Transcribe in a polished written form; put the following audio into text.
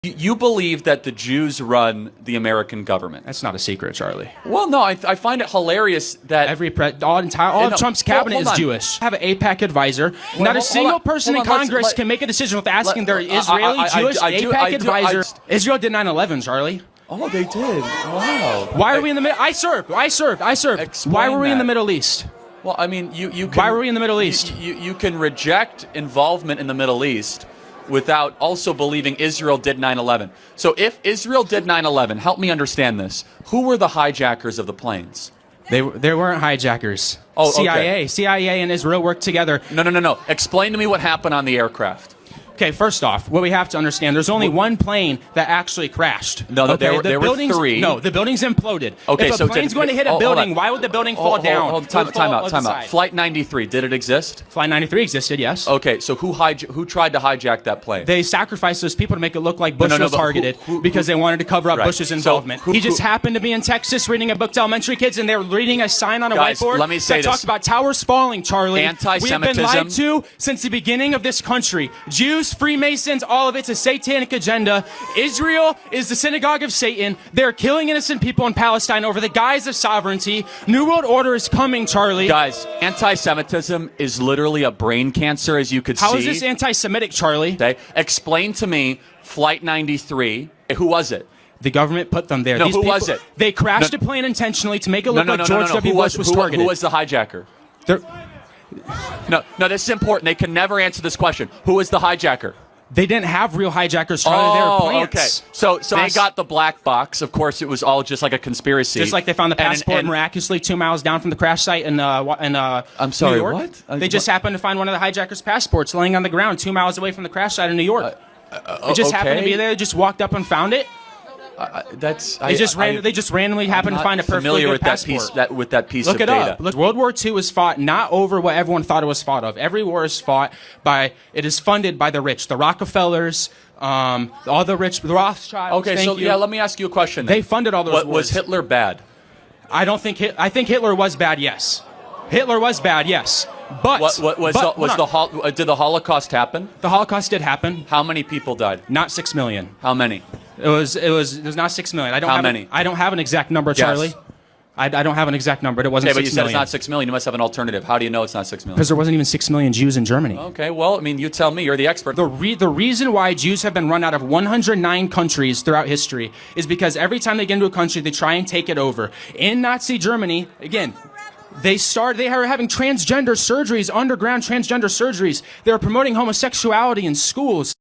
You believe that the Jews run the American government. That's not a secret, Charlie. Well, no, I find it hilarious that all of Trump's cabinet is Jewish. Have an AIPAC advisor. Not a single person in Congress can make a decision without asking their Israeli Jewish AIPAC advisor. Israel did 9/11, Charlie. Oh, they did. Wow. Why are we in the middle? I served. Why were we in the Middle East? Well, I mean, you can, why were we in the Middle East? You can reject involvement in the Middle East without also believing Israel did 9/11. So if Israel did 9/11, help me understand this. Who were the hijackers of the planes? They weren't hijackers. Oh, CIA. Okay. CIA and Israel worked together. No. Explain to me what happened on the aircraft. Okay, first off, what we have to understand, there's only one plane that actually crashed. No, okay? there were three. No, the building's imploded. Okay, if a plane's going to hit a building, why would the building fall down? Time out. Flight 93, did it exist? Flight 93 existed, yes. Okay, so who tried to hijack that plane? They sacrificed those people to make it look like Bush was targeted because they wanted to cover up Bush's involvement. He just happened to be in Texas reading a book to elementary kids, and they're reading a sign on a whiteboard that talked about towers falling, Charlie. Anti-Semitism. We've been lied to since the beginning of this country. Jews, Freemasons, all of it's a satanic agenda. Israel is the synagogue of Satan. They're killing innocent people in Palestine over the guise of sovereignty. New World Order is coming, Charlie. Guys, anti-Semitism is literally a brain cancer, as you could see. How is this anti-Semitic, Charlie? Okay. Explain to me Flight 93. Who was it? The government put them there. No, who was it? They crashed a plane intentionally to make it look like George W. Bush was targeted. Who was the hijacker? No, this is important. They can never answer this question. Who was the hijacker? They didn't have real hijackers, Charlie. They were plants. Okay. So they got the black box. Of course, it was all just like a conspiracy. Just like they found the passport miraculously 2 miles down from the crash site in I'm sorry, New York. What? They just happened to find one of the hijackers' passports laying on the ground 2 miles away from the crash site in New York. It just happened to be there. They just walked up and found it. They just randomly happened to find a perfectly good passport. With that piece Look of it data. up. Look, World War II was fought not over what everyone thought it was fought of. Every war is fought by. It is funded by the rich, the Rockefellers, all the rich, the Rothschilds. Okay, yeah, let me ask you a question. They funded all those wars. Was Hitler bad? I think Hitler was bad. Yes, Hitler was bad. Yes, but did the Holocaust happen? The Holocaust did happen. How many people died? Not 6 million. How many? It was not 6 million. How many? I don't have an exact number, Charlie. Yes. I don't have an exact number. It wasn't 6 million. Okay, but you said it's not 6 million. You must have an alternative. How do you know it's not 6 million? Because there wasn't even 6 million Jews in Germany. Okay, well, I mean, you tell me. You're the expert. The reason why Jews have been run out of 109 countries throughout history is because every time they get into a country, they try and take it over. In Nazi Germany, again, they were having transgender surgeries, underground transgender surgeries. They were promoting homosexuality in schools.